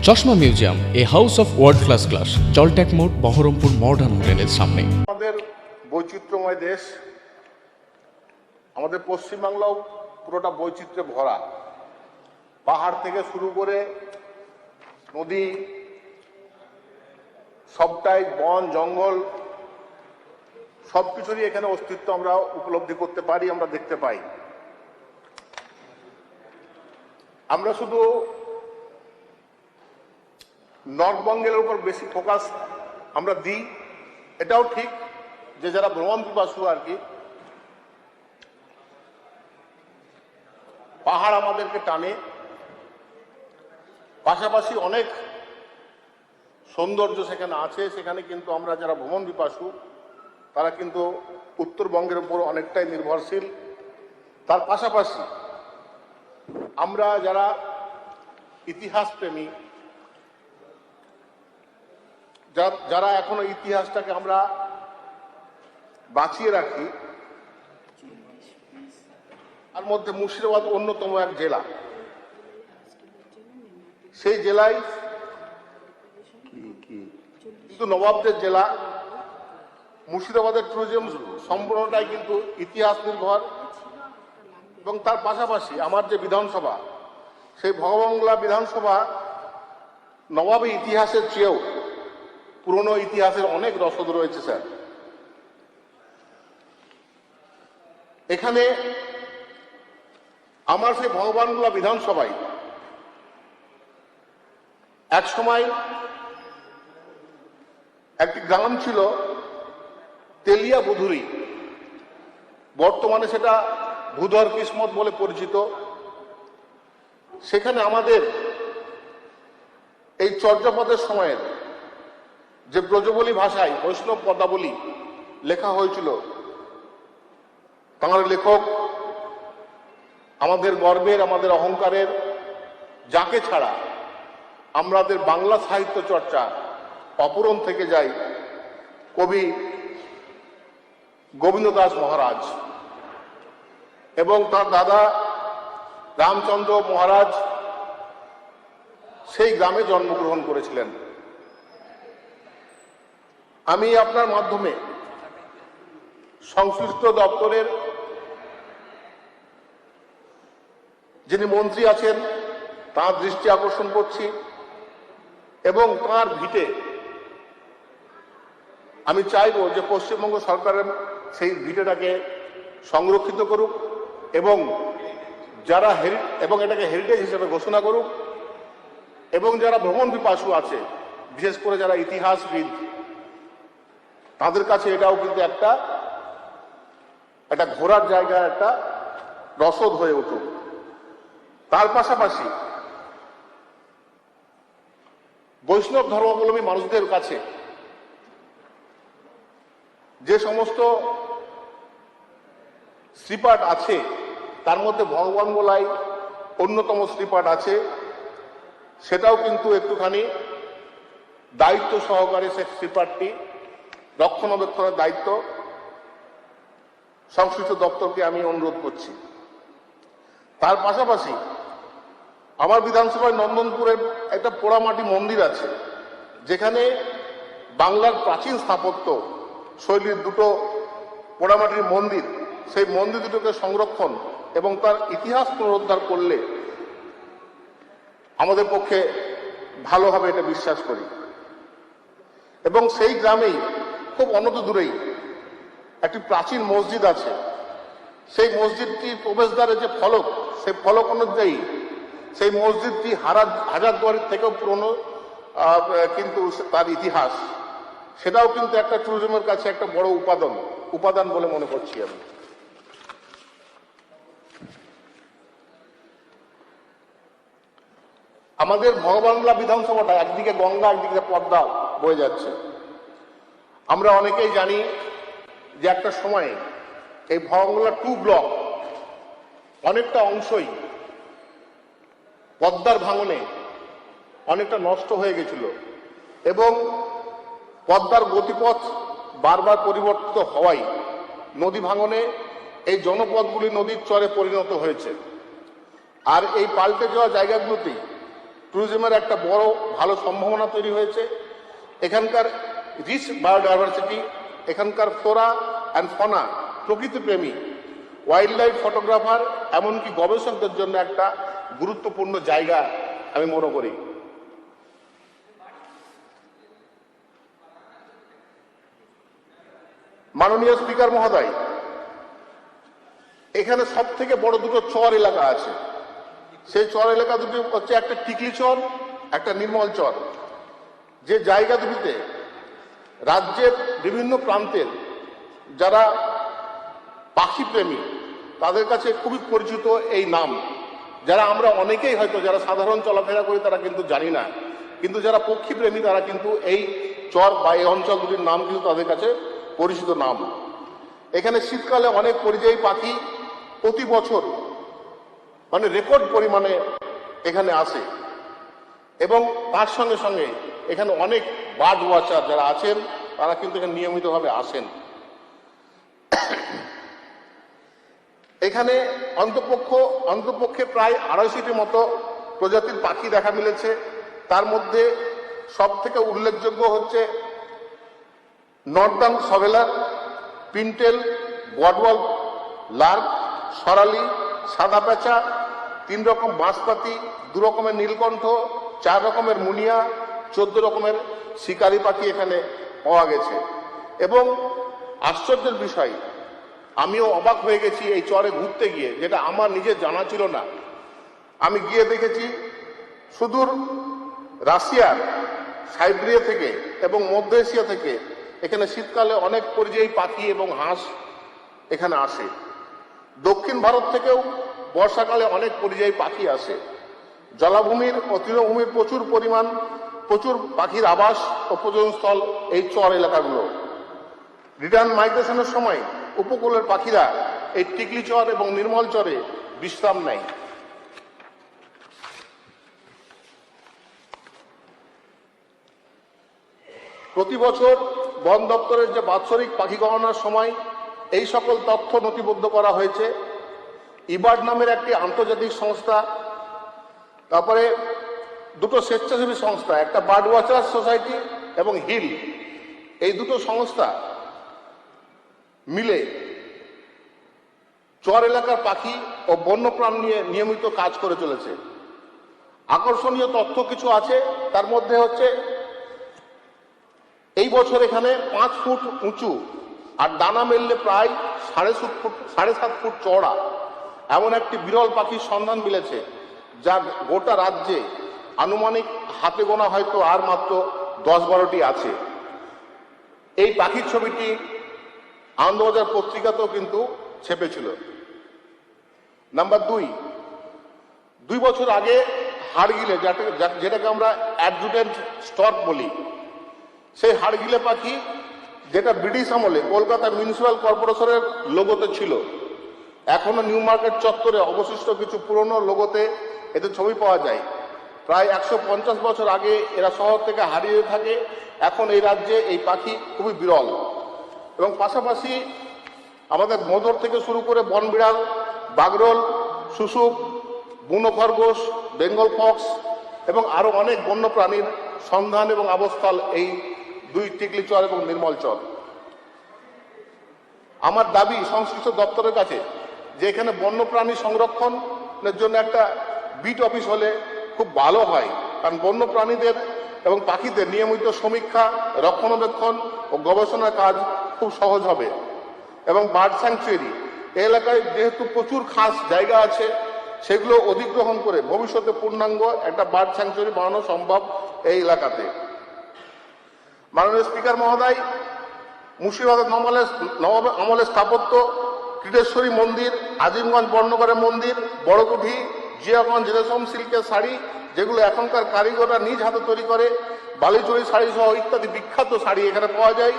চশমা museum, a house of world class, জলট্যাক মোড়, বহরমপুর মডার্ন হোটেলের সামনে। আমাদের বৈচিত্র্যময় দেশ, আমাদের পশ্চিমবাংলাও পুরোটা বৈচিত্র্যে ভরা। পাহাড় থেকে শুরু করে নদী, সবটাই বন জঙ্গল, সবকিছুরই এখানে অস্তিত্ব আমরা উপলব্ধি করতে পারি, আমরা দেখতে পাই। আমরা শুধু নর্থবেঙ্গলের উপর বেশি ফোকাস আমরা দিই, এটাও ঠিক যে যারা ভ্রমণ পিপাসু আর কি, পাহাড় আমাদেরকে টানে, পাশাপাশি অনেক সৌন্দর্য সেখানে আছে। সেখানে কিন্তু আমরা যারা ভ্রমণ পিপাসু তারা কিন্তু উত্তরবঙ্গের উপর অনেকটাই নির্ভরশীল। তার পাশাপাশি আমরা যারা ইতিহাস প্রেমী, যারা এখনো ইতিহাসটাকে আমরা বাঁচিয়ে রাখি, তার মধ্যে মুর্শিদাবাদ অন্যতম এক জেলা। সেই জেলায় কিন্তু নবাবদের জেলা, মুর্শিদাবাদের ট্যুরিজম সম্পূর্ণটাই কিন্তু ইতিহাস নির্ভর। এবং তার পাশাপাশি আমার যে বিধানসভা, সেই ভগবাংলা বিধানসভা নবাবী ইতিহাসের চেয়েও পুরনো ইতিহাসের অনেক রসদ রয়েছে স্যার। এখানে আমার সেই ভগবানগোলা বিধানসভায় এক সময় একটি গ্রাম ছিল তেলিয়া বুধুরি, বর্তমানে সেটা ভূধর কিসমত বলে পরিচিত। সেখানে আমাদের এই চর্যাপদের সময়ের যে ব্রজবলি ভাষায় বৈষ্ণব পদাবলী লেখা হয়েছিল, তাঁর লেখক আমাদের গর্বের, আমাদের অহংকারের, যাকে ছাড়া আমাদের বাংলা সাহিত্য চর্চা অপূরণ থেকে যায়, কবি গোবিন্দ দাস মহারাজ এবং তার দাদা রামচন্দ্র মহারাজ সেই গ্রামে জন্মগ্রহণ করেছিলেন। আমি আপনার মাধ্যমে সংশ্লিষ্ট দপ্তরের যিনি মন্ত্রী আছেন তার দৃষ্টি আকর্ষণ করছি এবং তার ভিটে আমি চাইব যে পশ্চিমবঙ্গ সরকারের সেই ভিটেটাকে সংরক্ষিত করুক এবং যারা এবং এটাকে হেরিটেজ হিসেবে ঘোষণা করুক। এবং যারা ভ্রমণ পিপাসু আছে, বিশেষ করে যারা ইতিহাসবিদ, তাদের কাছে এটাও কিন্তু একটা ঘোরার জায়গা, একটা রসদ হয়ে উঠুক। তার পাশাপাশি বৈষ্ণব ধর্মাবলম্বী মানুষদের কাছে যে সমস্ত শ্রীপাঠ আছে, তার মধ্যে ভগবানগোলায় অন্যতম শ্রীপাঠ আছে, সেটাও কিন্তু একটুখানি দায়িত্ব সহকারে সে শ্রীপাঠটি রক্ষণাবেক্ষণের দায়িত্ব সংশ্লিষ্ট দপ্তরকে আমি অনুরোধ করছি। তার পাশাপাশি আমার বিধানসভায় নন্দনপুরের একটা পোড়ামাটি মন্দির আছে, যেখানে বাংলার প্রাচীন স্থাপত্য শৈলীর দুটো পোড়ামাটির মন্দির, সেই মন্দির দুটোকে সংরক্ষণ এবং তার ইতিহাস পুনরুদ্ধার করলে আমাদের পক্ষে ভালো হবে, এটা বিশ্বাস করি। এবং সেই গ্রামেই খুব অনত দূরেই একটি প্রাচীন মসজিদ আছে। সেই মসজিদটির প্রবেশদ্বারে যে ফলক, সেই ফলক অনুযায়ী সেই মসজিদটি হাজারদুয়ারির থেকেও পুরনো, কিন্তু তার ইতিহাস সেটাও কিন্তু একটা ট্যুরিজমের কাছে একটা বড় উপাদান বলে মনে করছি আমি। আমাদের ভগবাংলা বিধানসভাটা একদিকে গঙ্গা, একদিকে পদ্মা বয়ে যাচ্ছে। আমরা অনেকেই জানি যে একটা সময়ে এই ভগবাংলা 2 ব্লক অনেকটা অংশই পদ্মার ভাঙনে অনেকটা নষ্ট হয়ে গেছিল এবং পদ্মার গতিপথ বারবার পরিবর্তিত হওয়ায় নদী ভাঙনে এই জনপদগুলি নদীর চরে পরিণত হয়েছে। আর এই পাল্টে যাওয়া জায়গাগুলোতেই ট্যুরিজমের একটা বড় ভালো সম্ভাবনা তৈরি হয়েছে। এখানকার রিচ বায়োডাইভার্সিটি, এখানকার ফ্লোরা অ্যান্ড ফনা, প্রকৃতিপ্রেমী, ওয়াইল্ড লাইফ ফটোগ্রাফার, এমনকি গবেষকদের জন্য একটা গুরুত্বপূর্ণ জায়গা আমি মনে করি। মাননীয় স্পিকার মহোদয়, এখানে সব থেকে বড় দুটো চর এলাকা আছে। সেই চর এলাকা দুটি হচ্ছে একটা টিকলি চর, একটা নির্মল চর। যে জায়গা দুটিতে রাজ্যের বিভিন্ন প্রান্তের যারা পাখি প্রেমী তাদের কাছে খুবই পরিচিত এই নাম। যারা আমরা অনেকেই হয়তো যারা সাধারণ চলাফেরা করি তারা কিন্তু জানি না, কিন্তু যারা পক্ষী প্রেমী তারা কিন্তু এই চর বা এই অঞ্চল দুটির নাম কিন্তু তাদের কাছে পরিচিত নাম। এখানে শীতকালে অনেক পরিযায়ী পাখি প্রতি বছর মানে রেকর্ড পরিমাণে এখানে আসে, এবং তার সঙ্গে সঙ্গে এখানে অনেক বার্ড ওয়াচার যারা আছেন তারা কিন্তু এখানে নিয়মিতভাবে আসেন। এখানে অন্তপক্ষে প্রায় 250টির মতো প্রজাতির পাখি দেখা মিলেছে। তার মধ্যে সব থেকে উল্লেখযোগ্য হচ্ছে নর্দার্ন সভেলার, পিন্টেল, গডওয়াল লার্ক, সরালি, সাদা পেঁচা, 3 রকম বাঁশপাতি, 2 রকমের নীলকণ্ঠ, 4 রকমের মুনিয়া, 14 রকমের শিকারি পাখি এখানে পাওয়া গেছে। এবং আশ্চর্যের বিষয়, আমিও অবাক হয়ে গেছি এই চরে ঘুরতে গিয়ে, যেটা আমার নিজের জানা ছিল না। আমি গিয়ে দেখেছি সুদূর রাশিয়ার সাইবেরিয়া থেকে এবং মধ্য এশিয়া থেকে এখানে শীতকালে অনেক পরিযায়ী পাখি এবং হাঁস এখানে আসে। দক্ষিণ ভারত থেকেও বর্ষাকালে অনেক পরিযায়ী পাখি আসে। জলাভূমির ও তৃণভূমির প্রচুর পাখির আবাস ও প্রজননস্থল এই চর এলাকাগুলো। রিটার্ন মাইগ্রেশনের সময় উপকূলের পাখিরা এই টিকলি চর এবং নির্মল চরে বিশ্রাম নেয়। প্রতি বছর বন দপ্তরের যে বাৎসরিক পাখি গণনার সময় এই সকল তথ্য নথিবদ্ধ করা হয়েছে। ইবার্ড নামের একটি আন্তর্জাতিক সংস্থা, তারপরে 2টো স্বেচ্ছাসেবী সংস্থা, একটা বার্ড ওয়াচার সোসাইটি এবং হিল, এই 2টো সংস্থা মিলে চর এলাকার পাখি ও বন্যপ্রাণ নিয়ে নিয়মিত কাজ করে চলেছে। আকর্ষণীয় তথ্য কিছু আছে, তার মধ্যে হচ্ছে এই বছর এখানে 5 ফুট উঁচু আর ডানা মেললে প্রায় 7.5 ফুট চওড়া এমন একটি বিরল পাখির সন্ধান মিলেছে, যা গোটা রাজ্যে আনুমানিক হাতে গোনা হয়তো আর মাত্র 10-12টি আছে। এই পাখির ছবিটি আনন্দবাজার পত্রিকাতেও কিন্তু ছেপেছিল। নাম্বার 2 বছর আগে হাড়গিলে, যেটাকে আমরা অ্যাডজুটেন্ট স্টর্ক বলি, সেই হাড়গিলে পাখি যেটা ব্রিটিশ আমলে কলকাতা মিউনিসিপ্যাল কর্পোরেশনের লোগোতে ছিল, এখনো নিউ মার্কেট চত্বরে অবশিষ্ট কিছু পুরনো লোগোতে এতে ছবি পাওয়া যায়। প্রায় 150 বছর আগে এরা শহর থেকে হারিয়ে থাকে। এখন এই রাজ্যে এই পাখি খুবই বিরল। এবং পাশাপাশি আমাদের মোদর থেকে শুরু করে বনবিড়াল, বাগরোল, শুশুক, বুনো খরগোশ, বেঙ্গল ফক্স এবং আরো অনেক বন্য প্রাণীর সন্ধান এবং আবাসস্থল এই 2 টিকলি চর এবং নির্মল চর। আমার দাবি সংশ্লিষ্ট দপ্তরের কাছে যে এখানে বন্যপ্রাণী সংরক্ষণের জন্য একটা বিট অফিস হলে খুব ভালো হয়, কারণ বন্যপ্রাণীদের এবং পাখিদের নিয়মিত সমীক্ষা, রক্ষণাবেক্ষণ ও গবেষণার কাজ খুব সহজ হবে। এবং বার্ড স্যাংচুয়ারি এই এলাকায় যেহেতু প্রচুর খাস জায়গা আছে, সেগুলো অধিগ্রহণ করে ভবিষ্যতে পূর্ণাঙ্গ একটা বার্ড স্যাংচুয়ারি বানানো সম্ভব এই এলাকাতে। মাননীয় স্পিকার মহোদয়, মুর্শিদাবাদের নবাব আমলের স্থাপত্য, ক্রীড়েশ্বরী মন্দির, আজিমগঞ্জ বর্ণগরের মন্দির, বড়কুঠি, জিয়াগঞ্জ রেশম সিল্কের শাড়ি, যেগুলো এখনকার কারিগররা নিজ হাতে তৈরি করে, বালিচুরি শাড়ি সহ ইত্যাদি বিখ্যাত শাড়ি এখানে পাওয়া যায়।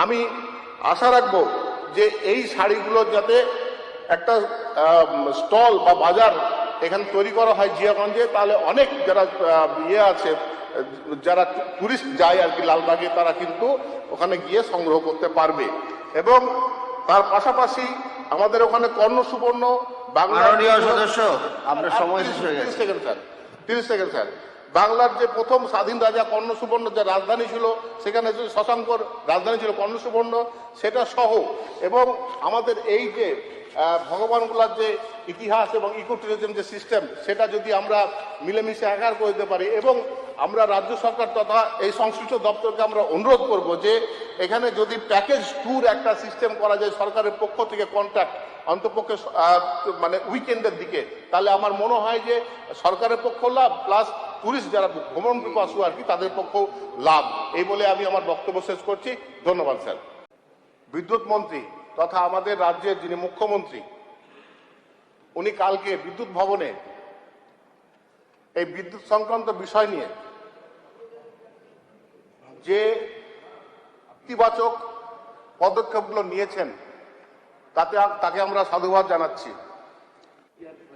আমি আশা রাখবো যে এই শাড়িগুলোর যাতে একটা স্টল বা বাজার এখানে তৈরি করা হয় জিয়াগঞ্জে, তাহলে অনেক যারা আছে, যারা টুরিস্ট যায় আর কি লালবাগে, তারা কিন্তু ওখানে গিয়ে সংগ্রহ করতে পারবে। এবং তার পাশাপাশি আমাদের ওখানে কর্ণ সুবর্ণ বাংলা সদস্য, আপনার সময় শেষ হয়ে গেছে। 30 সেকেন্ড স্যার। বাংলার যে প্রথম স্বাধীন রাজা কর্ণ সুবর্ণ যে রাজধানী ছিল, সেখানে যে শশাঙ্কর রাজধানী ছিল কর্ণ সুবর্ণ, সেটা সহ এবং আমাদের এই যে ভগবানগুলার যে ইতিহাস এবং ইকো ট্যুরিজম যে সিস্টেম, সেটা যদি আমরা মিলেমিশে একার করে দিতে পারি এবং আমরা রাজ্য সরকার তথা এই সংশ্লিষ্ট দপ্তরকে আমরা অনুরোধ করব যে এখানে যদি প্যাকেজ ট্যুর একটা সিস্টেম করা যায় সরকারের পক্ষ থেকে কন্ট্রাক্ট অন্তপক্ষে মানে উইকেন্ডের দিকে, তাহলে আমার মনে হয় যে সরকারের পক্ষ লাভ প্লাস টুরিস্ট যারা ভ্রমণ পিপাসু আর কি তাদের পক্ষেও লাভ। এই বলে আমি আমার বক্তব্য শেষ করছি। ধন্যবাদ স্যার। বিদ্যুৎ মন্ত্রী তথা আমাদের রাজ্যের যিনি মুখ্যমন্ত্রী, উনি কালকে বিদ্যুৎ ভবনে এই বিদ্যুৎ সংক্রান্ত বিষয় নিয়ে যে ইতিবাচক পদক্ষেপগুলো নিয়েছেন তাকে আমরা সাধুবাদ জানাচ্ছি।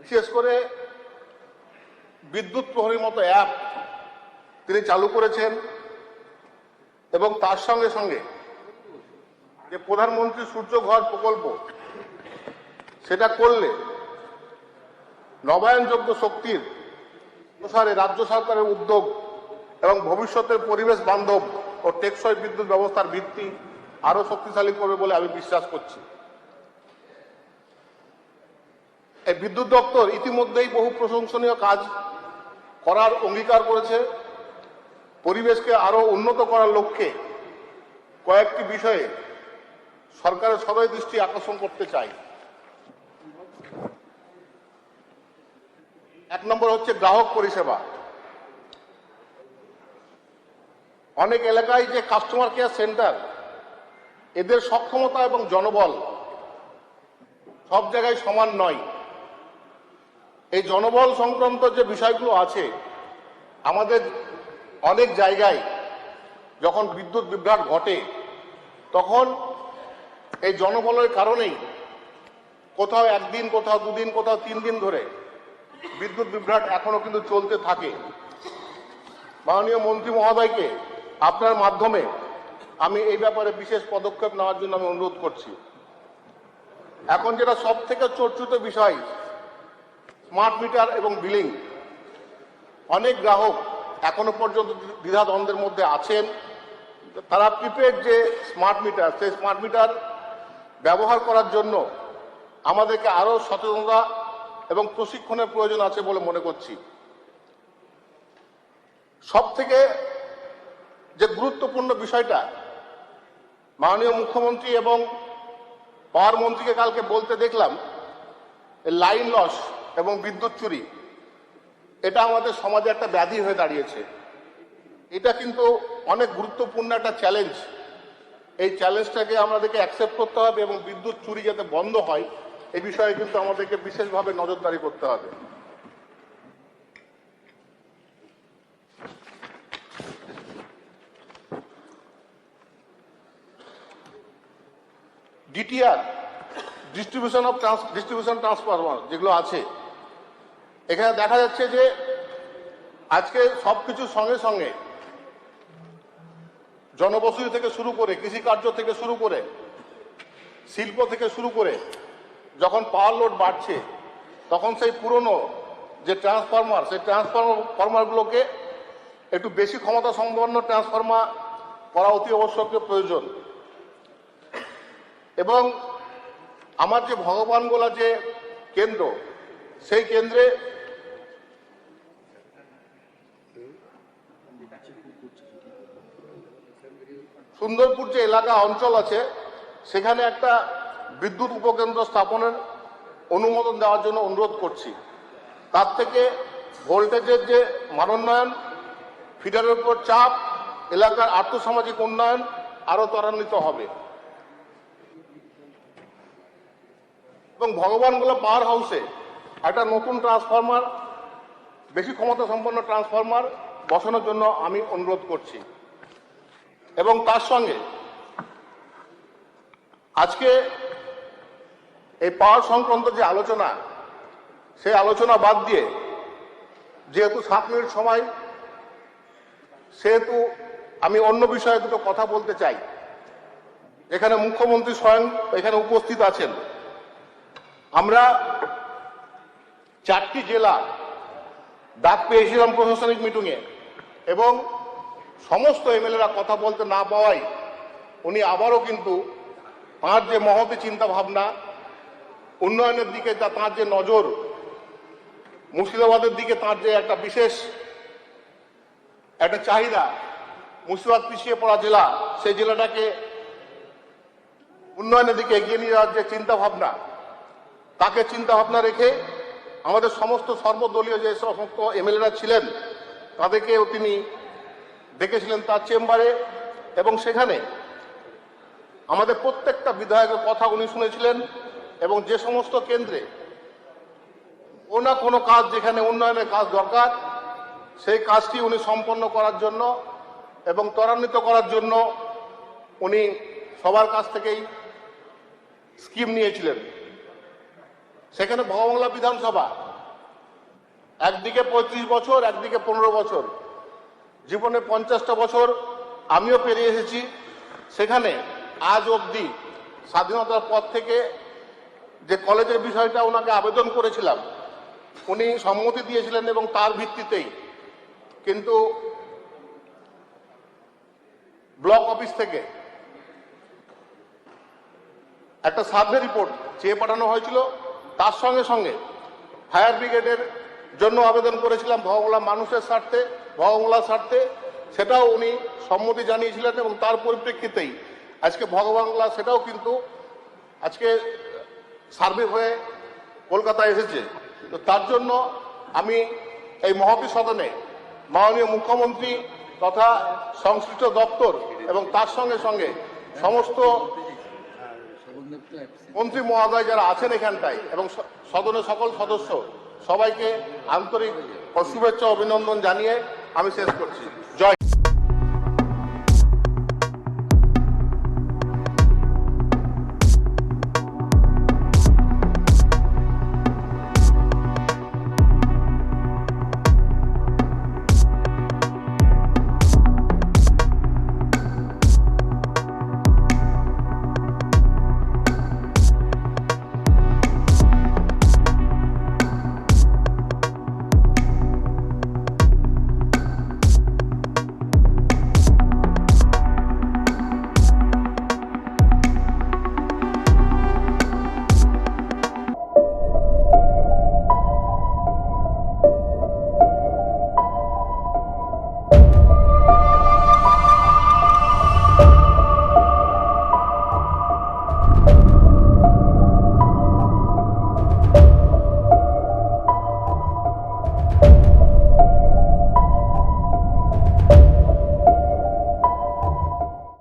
বিশেষ করে বিদ্যুৎ প্রহরীর মতো অ্যাপ তিনি চালু করেছেন এবং তার সঙ্গে সঙ্গে যে প্রধানমন্ত্রী সূর্যঘর প্রকল্প, সেটা করলে নবায়নযোগ্য শক্তির প্রসারে রাজ্য সরকারের উদ্যোগ এবং ভবিষ্যতের পরিবেশ বান্ধব ও টেকসই বিদ্যুৎ ব্যবস্থার ভিত্তি আরো শক্তিশালী করবে বলে আমি বিশ্বাস করছি। এই বিদ্যুৎ দপ্তর ইতিমধ্যেই বহু প্রশংসনীয় কাজ করার অঙ্গীকার করেছে। পরিবেশকে আরো উন্নত করার লক্ষ্যে কয়েকটি বিষয়ে সরকারের সদয় দৃষ্টি আকর্ষণ করতে চাই। এক নম্বর হচ্ছে গ্রাহক পরিষেবা। অনেক এলাকায় যে কাস্টমার কেয়ার সেন্টার, এদের সক্ষমতা এবং জনবল সব জায়গায় সমান নয়। এই জনবল সংক্রান্ত যে বিষয়গুলো আছে, আমাদের অনেক জায়গায় যখন বিদ্যুৎ বিভ্রাট ঘটে তখন এই জনবলের কারণেই কোথাও একদিন, কোথাও দুদিন, কোথাও 3 দিন ধরে বিদ্যুৎ বিভ্রাট এখনো কিন্তু চলতে থাকে। মাননীয় মন্ত্রী মহোদয়কে আপনার মাধ্যমে আমি এই ব্যাপারে বিশেষ পদক্ষেপ নেওয়ার জন্য আমি অনুরোধ করছি। এখন যেটা সব থেকে চর্চিত বিষয় স্মার্ট মিটার এবং বিলিং, অনেক গ্রাহক এখনো পর্যন্ত দ্বিধাদ্বন্দ্বের মধ্যে আছেন। তারা প্রিপেড যে স্মার্ট মিটার, সেই স্মার্ট মিটার ব্যবহার করার জন্য আমাদেরকে আরো সচেতনতা এবং প্রশিক্ষণের প্রয়োজন আছে বলে মনে করছি। সব থেকে যে গুরুত্বপূর্ণ বিষয়টা মাননীয় মুখ্যমন্ত্রী এবং পাওয়ার মন্ত্রীকে কালকে বলতে দেখলাম, লাইন লস এবং বিদ্যুৎ চুরি, এটা আমাদের সমাজে একটা ব্যাধি হয়ে দাঁড়িয়েছে। এটা কিন্তু অনেক গুরুত্বপূর্ণ একটা চ্যালেঞ্জ। এই চ্যালেঞ্জটাকে আমাদেরকে অ্যাকসেপ্ট করতে হবে এবং বিদ্যুৎ চুরি যাতে বন্ধ হয় এই বিষয়ে কিন্তু আমাদেরকে বিশেষভাবে নজরদারি করতে হবে। ডিটিআর, ডিস্ট্রিবিউশন ট্রান্সফরমার যেগুলো আছে, এখানে দেখা যাচ্ছে যে আজকে সবকিছুর সঙ্গে সঙ্গে জনবসতি থেকে শুরু করে, কৃষিকার্য থেকে শুরু করে, শিল্প থেকে শুরু করে যখন পাওয়ার লোড বাড়ছে তখন সেই পুরনো যে ট্রান্সফরমার, সেই ট্রান্সফরমারগুলোকে একটু বেশি ক্ষমতা সম্পন্ন ট্রান্সফরমার করা অতি আবশ্যকীয় প্রয়োজন। এবং আমার যে ভগবানগোলা যে কেন্দ্র, সেই কেন্দ্রে সুন্দরপুর যে এলাকা অঞ্চল আছে, সেখানে একটা বিদ্যুৎ উপকেন্দ্র স্থাপনের অনুমোদন দেওয়ার জন্য অনুরোধ করছি। তার থেকে ভোল্টেজের যে মানোন্নয়ন, ফিডারের উপর চাপ, এলাকার আর্থসামাজিক উন্নয়ন আরো ত্বরান্বিত হবে। এবং ভগবানগোলা পাওয়ার হাউসে একটা নতুন ট্রান্সফরমার, বেশি ক্ষমতা সম্পন্ন ট্রান্সফরমার বসানোর জন্য আমি অনুরোধ করছি। এবং তার সঙ্গে আজকে এই পাওয়ার সংক্রান্ত যে আলোচনা, সেই আলোচনা বাদ দিয়ে যেহেতু 7 মিনিট সময়, সেহেতু আমি অন্য বিষয়ে দুটো কথা বলতে চাই। এখানে মুখ্যমন্ত্রী স্বয়ং এখানে উপস্থিত আছেন। আমরা 4টি জেলা ডাক পেয়েছিলাম প্রশাসনিক মিটিংয়ে, এবং সমস্ত এমএলএরা কথা বলতে না পাওয়ায় উনি আবারও কিন্তু তাঁর যে মহতী চিন্তা ভাবনা, উন্নয়নের দিকে তাঁর যে নজর, মুর্শিদাবাদের দিকে তাঁর যে একটা বিশেষ একটা চাহিদা, মুর্শিদাবাদ পিছিয়ে পড়া জেলা, সেই জেলাটাকে উন্নয়নের দিকে এগিয়ে নিয়ে যাওয়ার যে চিন্তা ভাবনা, তাকে চিন্তা ভাবনা রেখে আমাদের সমস্ত সর্বদলীয় যে সমস্ত এমএলএরা ছিলেন তাদেরকেও তিনি ডেকেছিলেন তার চেম্বারে, এবং সেখানে আমাদের প্রত্যেকটা বিধায়কের কথা উনি শুনেছিলেন, এবং যে সমস্ত কেন্দ্রে কোনো না কোনো কাজ, যেখানে উন্নয়নের কাজ দরকার, সেই কাজটি উনি সম্পন্ন করার জন্য এবং ত্বরান্বিত করার জন্য উনি সবার কাছ থেকেই স্কিম নিয়েছিলেন। সেখানে ভগবাংলা বিধানসভা একদিকে 35 বছর, একদিকে 15 বছর, জীবনে 50টা বছর আমিও পেরিয়ে এসেছি। সেখানে আজ অবধি স্বাধীনতার পর থেকে যে কলেজের বিষয়টা ওনাকে আবেদন করেছিলাম, উনি সম্মতি দিয়েছিলেন, এবং তার ভিত্তিতেই কিন্তু ব্লক অফিস থেকে একটা সার্ভে রিপোর্ট চেয়ে পাঠানো হয়েছিল। তার সঙ্গে সঙ্গে ফায়ার ব্রিগেডের জন্য আবেদন করেছিলাম ভগবাংলা মানুষের স্বার্থে, ভগবাংলার স্বার্থে, সেটাও উনি সম্মতি জানিয়েছিলেন, এবং তার পরিপ্রেক্ষিতেই আজকে ভগবাংলা সেটাও কিন্তু আজকে সার্ভে হয়ে কলকাতায় এসেছে। তো তার জন্য আমি এই মহতী সদনে মাননীয় মুখ্যমন্ত্রী তথা সংশ্লিষ্ট দপ্তর এবং তার সঙ্গে সঙ্গে সমস্ত মন্ত্রী মহোদয় যারা আছেন এখানটায়, এবং সদনের সকল সদস্য, সবাইকে আন্তরিক শুভেচ্ছা অভিনন্দন জানিয়ে আমি শেষ করছি। জয়।